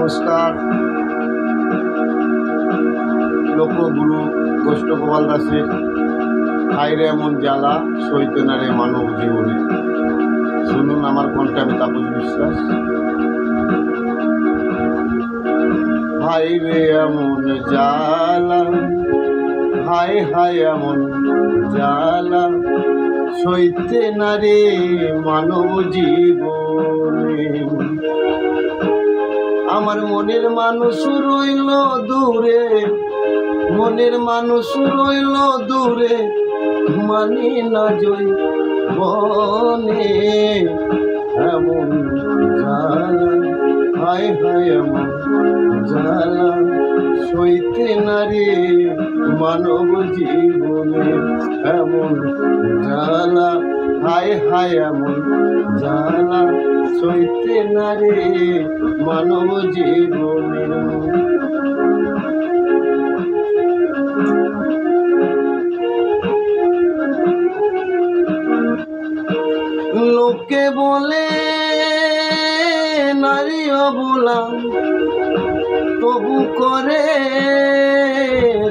নমস্কার। লোকগুরু গোষ্ঠ গোপাল দাসের হায়রে এমন জ্বালা সইতে না রে মানব জীবনে। শুনুন আমার কণ্ঠে, আমি তাপস বিশ্বাস। হায়রে এমন জ্বালা, হায় হায় এমন জ্বালা সইতে না রে মানব জীবনে। আমার মনের মানুষ রইল দূরে, মনের মানুষ রইল দূরে, মানি না জয় বনে। এমন জ্বালা, হায় হায় এমন জ্বালা সইতে না রে মানব জীবনে। এমন জ্বালা, হায় হায় এমন জ্বালা সইতে না রে মানব জীবনে। লোকে বলে নারী অবলা, তবু করে